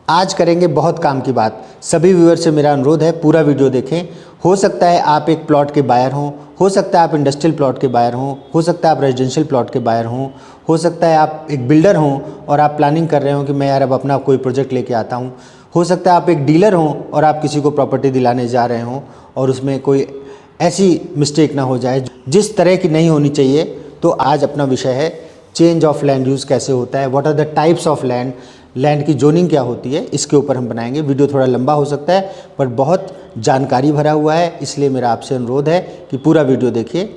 आज करेंगे बहुत काम की बात। सभी व्यूअर से मेरा अनुरोध है पूरा वीडियो देखें। हो सकता है आप एक प्लॉट के बायर हों, हो सकता है आप इंडस्ट्रियल प्लॉट के बायर हों, हो सकता है आप रेजिडेंशियल प्लॉट के बायर हों, हो सकता है आप एक बिल्डर हों और आप प्लानिंग कर रहे हो कि मैं यार अब अपना कोई प्रोजेक्ट लेके आता हूँ, हो सकता है आप एक डीलर हों और आप किसी को प्रॉपर्टी दिलाने जा रहे हों और उसमें कोई ऐसी मिस्टेक ना हो जाए जिस तरह की नहीं होनी चाहिए। तो आज अपना विषय है चेंज ऑफ लैंड यूज़ कैसे होता है, what are the types of land, land की जोनिंग क्या होती है, इसके ऊपर हम बनाएंगे। वीडियो थोड़ा लंबा हो सकता है पर बहुत जानकारी भरा हुआ है, इसलिए मेरा आपसे अनुरोध है कि पूरा वीडियो देखिए।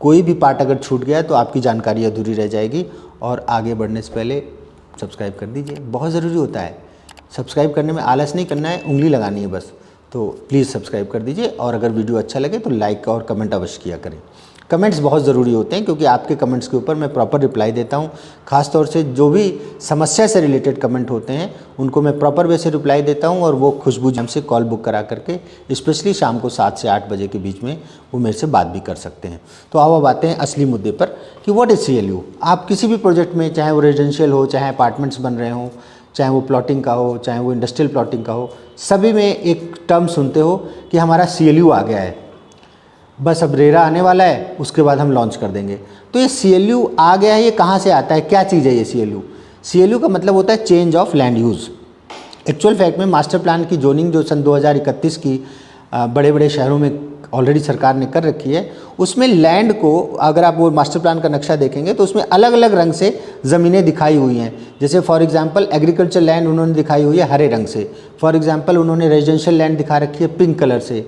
कोई भी पार्ट अगर छूट गया तो आपकी जानकारी अधूरी रह जाएगी। और आगे बढ़ने से पहले सब्सक्राइब कर दीजिए, बहुत ज़रूरी होता है। सब्सक्राइब करने में आलस नहीं करना है, उंगली लगानी है बस। तो प्लीज़ सब्सक्राइब कर दीजिए और अगर वीडियो अच्छा लगे तो लाइक और कमेंट अवश्य किया करें। कमेंट्स बहुत ज़रूरी होते हैं क्योंकि आपके कमेंट्स के ऊपर मैं प्रॉपर रिप्लाई देता हूं। ख़ास तौर से जो भी समस्या से रिलेटेड कमेंट होते हैं उनको मैं प्रॉपर वे से रिप्लाई देता हूं और वो खुशबू हमसे कॉल बुक करा करके स्पेशली शाम को 7 से 8 बजे के बीच में वो मेरे से बात भी कर सकते हैं। तो अब आते हैं असली मुद्दे पर कि व्हाट इज़ CLU। आप किसी भी प्रोजेक्ट में, चाहे वो रेजिडेंशियल हो, चाहे अपार्टमेंट्स बन रहे हों, चाहे वो प्लॉटिंग का हो, चाहे वो इंडस्ट्रियल प्लॉटिंग का हो, सभी में एक टर्म सुनते हो कि हमारा CLU आ गया है, बस अब रेरा आने वाला है, उसके बाद हम लॉन्च कर देंगे। तो ये CLU आ गया है, ये कहाँ से आता है, क्या चीज़ है ये CLU? CLU का मतलब होता है change of land use. Actual fact में मास्टर प्लान की जोनिंग जो सन 2031 की बड़े बड़े शहरों में ऑलरेडी सरकार ने कर रखी है, उसमें लैंड को अगर आप वो मास्टर प्लान का नक्शा देखेंगे तो उसमें अलग अलग रंग से ज़मीनें दिखाई हुई हैं। जैसे फॉर एग्जांपल एग्रीकल्चर लैंड उन्होंने दिखाई हुई है हरे रंग से, फॉर एग्जांपल उन्होंने रेजिडेंशियल लैंड दिखा रखी है पिंक कलर से,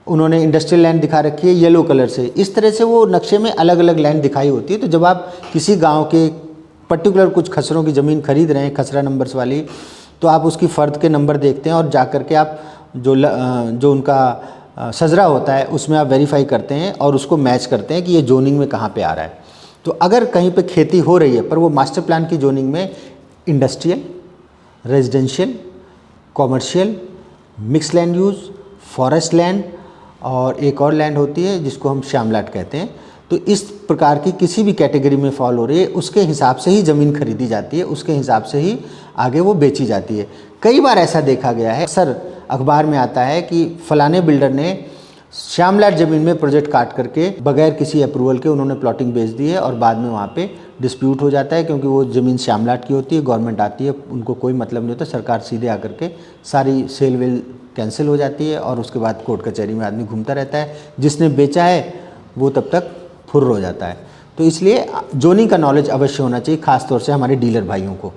उन्होंने इंडस्ट्रियल लैंड दिखा रखी है येलो कलर से। इस तरह से वो नक्शे में अलग अलग लैंड दिखाई होती है। तो जब आप किसी गांव के पर्टिकुलर कुछ खसरों की ज़मीन खरीद रहे हैं, खसरा नंबर्स वाली, तो आप उसकी फ़र्द के नंबर देखते हैं और जा कर के आप जो उनका सजरा होता है उसमें आप वेरीफाई करते हैं और उसको मैच करते हैं कि ये जोनिंग में कहाँ पे आ रहा है। तो अगर कहीं पे खेती हो रही है पर वो मास्टर प्लान की जोनिंग में industrial, residential, commercial, mix land use, forest land और एक और लैंड होती है जिसको हम श्यामलाट कहते हैं, तो इस प्रकार की किसी भी कैटेगरी में फॉल हो रही है उसके हिसाब से ही ज़मीन खरीदी जाती है, उसके हिसाब से ही आगे वो बेची जाती है। कई बार ऐसा देखा गया है, अक्सर अखबार में आता है कि फलाने बिल्डर ने श्यामलाट ज़मीन में प्रोजेक्ट काट करके बगैर किसी अप्रूवल के उन्होंने प्लॉटिंग बेच दी है और बाद में वहाँ पे डिस्प्यूट हो जाता है क्योंकि वो ज़मीन श्यामलाट की होती है, गवर्नमेंट आती है, उनको कोई मतलब नहीं होता, सरकार सीधे आकर के सारी सेल वेल कैंसिल हो जाती है और उसके बाद कोर्ट कचहरी में आदमी घूमता रहता है। जिसने बेचा है वो तब तक फुर्र हो जाता है। तो इसलिए जोनिंग का नॉलेज अवश्य होना चाहिए, खास तौर से हमारे डीलर भाइयों को।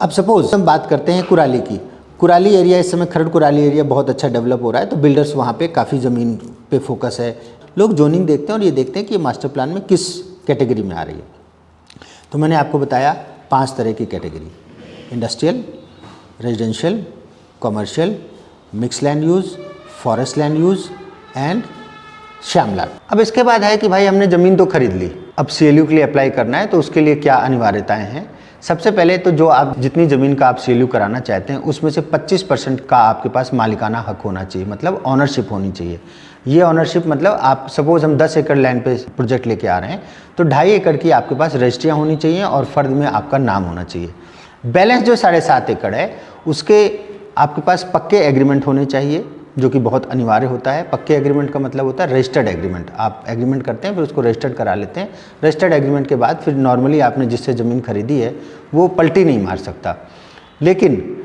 अब सपोज हम बात करते हैं कुराली की। कुराली एरिया इस समय खरड़ कुराली एरिया बहुत अच्छा डेवलप हो रहा है, तो बिल्डर्स वहाँ पे काफ़ी ज़मीन पे फोकस है। लोग जोनिंग देखते हैं और ये देखते हैं कि ये मास्टर प्लान में किस कैटेगरी में आ रही है। तो मैंने आपको बताया 5 तरह की category: industrial, residential, commercial, mix land use, forest land use and श्यामलाट। अब इसके बाद है कि भाई हमने ज़मीन तो खरीद ली, अब CLU के लिए अप्लाई करना है तो उसके लिए क्या अनिवार्यताएं हैं। सबसे पहले तो जो आप जितनी ज़मीन का आप CLU कराना चाहते हैं उसमें से 25% का आपके पास मालिकाना हक होना चाहिए, मतलब ऑनरशिप होनी चाहिए। ये ऑनरशिप मतलब आप सपोज हम 10 एकड़ लैंड पे प्रोजेक्ट लेके आ रहे हैं तो 2.5 एकड़ की आपके पास रजिस्ट्रियाँ होनी चाहिए और फ़र्द में आपका नाम होना चाहिए। बैलेंस जो 7.5 एकड़ है उसके आपके पास पक्के एग्रीमेंट होने चाहिए, जो कि बहुत अनिवार्य होता है। पक्के एग्रीमेंट का मतलब होता है रजिस्टर्ड एग्रीमेंट। आप एग्रीमेंट करते हैं फिर उसको रजिस्टर्ड करा लेते हैं। रजिस्टर्ड एग्रीमेंट के बाद फिर नॉर्मली आपने जिससे ज़मीन खरीदी है वो पलटी नहीं मार सकता, लेकिन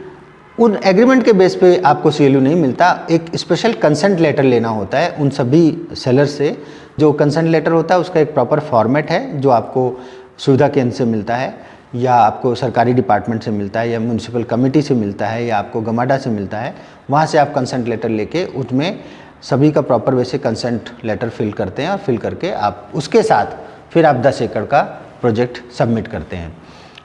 उन एग्रीमेंट के बेस पे आपको CLU नहीं मिलता। एक स्पेशल कंसेंट लेटर लेना होता है उन सभी सेलर से। जो कंसेंट लेटर होता है उसका एक प्रॉपर फॉर्मेट है जो आपको सुविधा केंद्र से मिलता है या आपको सरकारी डिपार्टमेंट से मिलता है या म्यूनिसिपल कमेटी से मिलता है या आपको गमाडा से मिलता है। वहाँ से आप कंसेंट लेटर लेके उसमें सभी का प्रॉपर वैसे कंसेंट लेटर फिल करते हैं और फिल करके आप उसके साथ फिर आप 10 एकड़ का प्रोजेक्ट सबमिट करते हैं।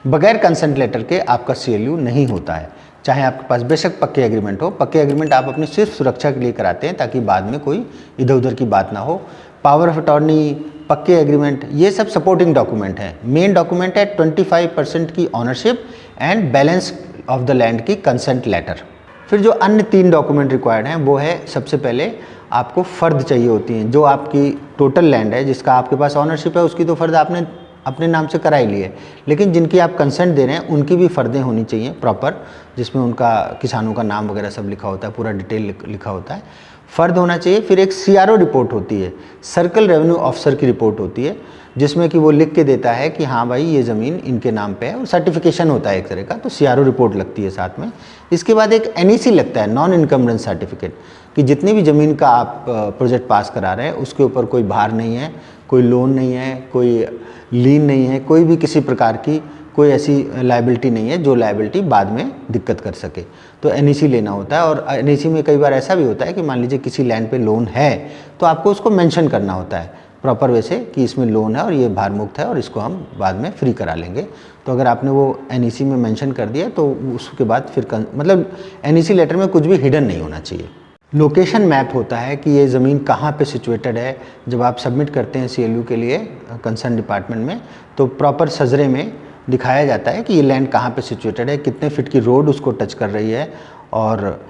बगैर कंसेंट लेटर के आपका CLU नहीं होता है, चाहे आपके पास बेशक पक्के एग्रीमेंट हो। पक्के एग्रीमेंट आप अपनी सिर्फ सुरक्षा के लिए कराते हैं ताकि बाद में कोई इधर उधर की बात ना हो। पावर ऑफ अटॉर्नी, पक्के एग्रीमेंट, ये सब सपोर्टिंग डॉक्यूमेंट हैं। मेन डॉक्यूमेंट है 25% की ownership and balance of the land की कंसेंट लेटर। फिर जो अन्य 3 डॉक्यूमेंट रिक्वायर्ड हैं वो है, सबसे पहले आपको फ़र्द चाहिए होती हैं। जो आपकी टोटल लैंड है जिसका आपके पास ऑनरशिप है उसकी तो फ़र्द आपने अपने नाम से करा ही लिए, लेकिन जिनकी आप कंसेंट दे रहे हैं उनकी भी फ़र्दें होनी चाहिए प्रॉपर, जिसमें उनका किसानों का नाम वगैरह सब लिखा होता है, पूरा डिटेल लिखा होता है, फ़र्द होना चाहिए। फिर एक CRO रिपोर्ट होती है, सर्कल रेवेन्यू ऑफिसर की रिपोर्ट होती है, जिसमें कि वो लिख के देता है कि हाँ भाई ये ज़मीन इनके नाम पे है, और सर्टिफिकेशन होता है एक तरह का, तो CRO रिपोर्ट लगती है साथ में। इसके बाद एक NEC लगता है, नॉन इनकम्बरेंस सर्टिफिकेट, कि जितनी भी ज़मीन का आप प्रोजेक्ट पास करा रहे हैं उसके ऊपर कोई भार नहीं है, कोई लोन नहीं है, कोई लीन नहीं है, कोई भी किसी प्रकार की कोई ऐसी लायबिलिटी नहीं है जो लायबिलिटी बाद में दिक्कत कर सके। तो NEC लेना होता है, और NEC में कई बार ऐसा भी होता है कि मान लीजिए किसी लैंड पे लोन है तो आपको उसको मेंशन करना होता है प्रॉपर वे से कि इसमें लोन है और ये भार मुक्त है और इसको हम बाद में फ्री करा लेंगे। तो अगर आपने वो NEC में मेंशन कर दिया तो उसके बाद फिर मतलब NEC लेटर में कुछ भी हिडन नहीं होना चाहिए। लोकेशन मैप होता है कि ये ज़मीन कहाँ पे सिचुएटेड है। जब आप सबमिट करते हैं CLU के लिए कंसर्न डिपार्टमेंट में, तो प्रॉपर सजरे में दिखाया जाता है कि ये लैंड कहाँ पे सिचुएटेड है, कितने फीट की रोड उसको टच कर रही है, और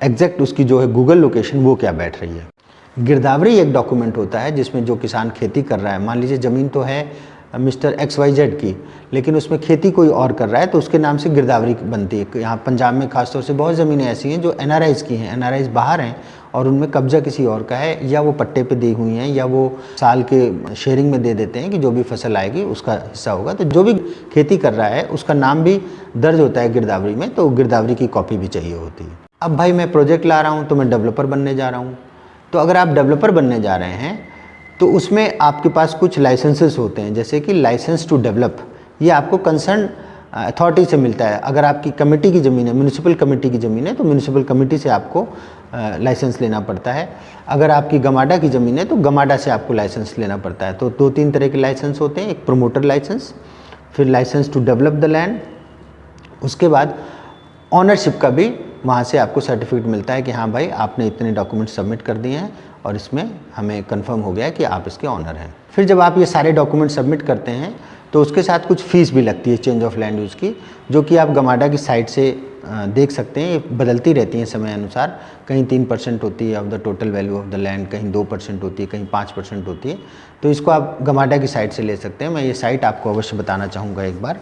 एग्जैक्ट उसकी जो है गूगल लोकेशन वो क्या बैठ रही है। गिरदावरी एक डॉक्यूमेंट होता है जिसमें जो किसान खेती कर रहा है, मान लीजिए ज़मीन तो है मिस्टर XYZ की, लेकिन उसमें खेती कोई और कर रहा है तो उसके नाम से गिरदावरी बनती है। यहाँ पंजाब में खासतौर से बहुत ज़मीनें ऐसी हैं जो NRIs की हैं, NRIs बाहर हैं और उनमें कब्जा किसी और का है, या वो पट्टे पे दी हुई हैं, या वो साल के शेयरिंग में दे देते हैं कि जो भी फसल आएगी उसका हिस्सा होगा। तो जो भी खेती कर रहा है उसका नाम भी दर्ज होता है गिरदावरी में, तो गिरदावरी की कॉपी भी चाहिए होती है। अब भाई मैं प्रोजेक्ट ला रहा हूँ तो मैं डेवलपर बनने जा रहा हूँ, तो अगर आप डेवलपर बनने जा रहे हैं तो उसमें आपके पास कुछ लाइसेंसेस होते हैं, जैसे कि लाइसेंस टू डेवलप, ये आपको कंसर्न अथॉरिटी से मिलता है। अगर आपकी कमेटी की ज़मीन है, म्यूनिसिपल कमेटी की ज़मीन है, तो म्यूनिसिपल कमेटी से आपको लाइसेंस लेना पड़ता है। अगर आपकी गमाडा की ज़मीन है तो गमाडा से आपको लाइसेंस लेना पड़ता है। तो 2-3 तरह के लाइसेंस होते हैं, एक प्रोमोटर लाइसेंस, फिर licence to develop the land, उसके बाद ऑनरशिप का भी वहाँ से आपको सर्टिफिकेट मिलता है कि हाँ भाई आपने इतने डॉक्यूमेंट सबमिट कर दिए हैं और इसमें हमें कंफर्म हो गया है कि आप इसके ऑनर हैं। फिर जब आप ये सारे डॉक्यूमेंट सबमिट करते हैं तो उसके साथ कुछ फ़ीस भी लगती है चेंज ऑफ लैंड यूज़ की, जो कि आप गमाडा की साइट से देख सकते हैं। ये बदलती रहती हैं समय अनुसार, कहीं 3% होती है of the total value of the land, कहीं 2% होती है, कहीं 5% होती है। तो इसको आप गमाडा की साइट से ले सकते हैं। मैं ये साइट आपको अवश्य बताना चाहूँगा एक बार।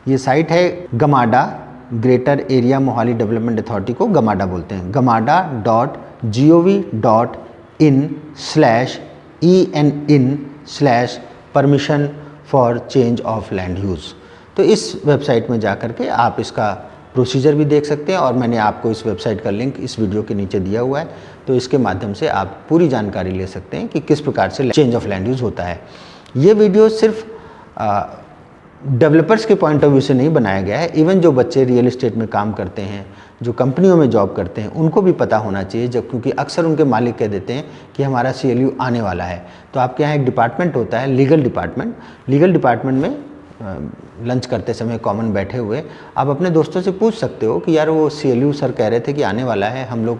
ये साइट है GMADA, greater area Mohali development authority को गमाडा बोलते हैं, gamada.gov.in/ENIN/परमिशन for change of land use. तो इस वेबसाइट में जा कर के आप इसका प्रोसीजर भी देख सकते हैं, और मैंने आपको इस वेबसाइट का लिंक इस वीडियो के नीचे दिया हुआ है। तो इसके माध्यम से आप पूरी जानकारी ले सकते हैं कि किस प्रकार से चेंज ऑफ लैंड यूज़ होता है। ये वीडियो सिर्फ डेवलपर्स के पॉइंट ऑफ व्यू से नहीं बनाया गया है, इवन जो बच्चे रियल एस्टेट में काम करते हैं, जो कंपनियों में जॉब करते हैं, उनको भी पता होना चाहिए। जब क्योंकि अक्सर उनके मालिक कह देते हैं कि हमारा CLU आने वाला है, तो आपके यहाँ एक डिपार्टमेंट होता है लीगल डिपार्टमेंट। लीगल डिपार्टमेंट में लंच करते समय कॉमन बैठे हुए आप अपने दोस्तों से पूछ सकते हो कि यार वो CLU सर कह रहे थे कि आने वाला है, हम लोग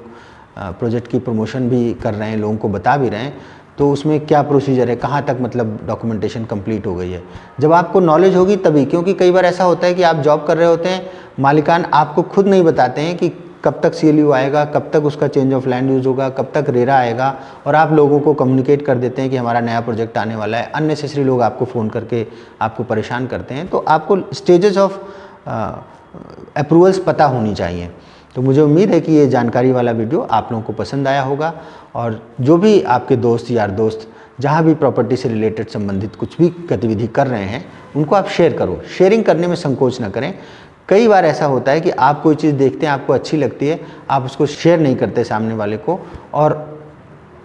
प्रोजेक्ट की प्रमोशन भी कर रहे हैं, लोगों को बता भी रहे हैं, तो उसमें क्या प्रोसीजर है, कहाँ तक मतलब डॉक्यूमेंटेशन कंप्लीट हो गई है। जब आपको नॉलेज होगी तभी, क्योंकि कई बार ऐसा होता है कि आप जॉब कर रहे होते हैं, मालिकान आपको खुद नहीं बताते हैं कि कब तक CLU आएगा, कब तक उसका चेंज ऑफ लैंड यूज़ होगा, कब तक रेरा आएगा, और आप लोगों को कम्युनिकेट कर देते हैं कि हमारा नया प्रोजेक्ट आने वाला है। अननेसेसरी लोग आपको फ़ोन करके आपको परेशान करते हैं। तो आपको स्टेजेस ऑफ अप्रूवल्स पता होनी चाहिए। तो मुझे उम्मीद है कि ये जानकारी वाला वीडियो आप लोगों को पसंद आया होगा, और जो भी आपके दोस्त यार दोस्त जहाँ भी प्रॉपर्टी से रिलेटेड संबंधित कुछ भी गतिविधि कर रहे हैं उनको आप शेयर करो। शेयरिंग करने में संकोच ना करें। कई बार ऐसा होता है कि आप कोई चीज़ देखते हैं, आपको अच्छी लगती है, आप उसको शेयर नहीं करते सामने वाले को, और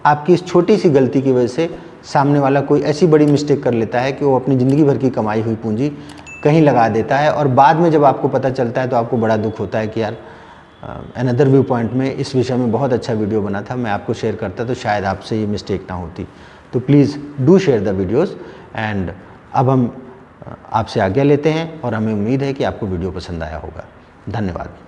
आपकी इस छोटी सी गलती की वजह से सामने वाला कोई ऐसी बड़ी मिस्टेक कर लेता है कि वो अपनी ज़िंदगी भर की कमाई हुई पूंजी कहीं लगा देता है, और बाद में जब आपको पता चलता है तो आपको बड़ा दुख होता है कि यार अनदर व्यू पॉइंट में इस विषय में बहुत अच्छा वीडियो बना था, मैं आपको शेयर करता तो शायद आपसे ये मिस्टेक ना होती। तो please do share the videos. And अब हम आपसे आज्ञा लेते हैं, और हमें उम्मीद है कि आपको वीडियो पसंद आया होगा। धन्यवाद।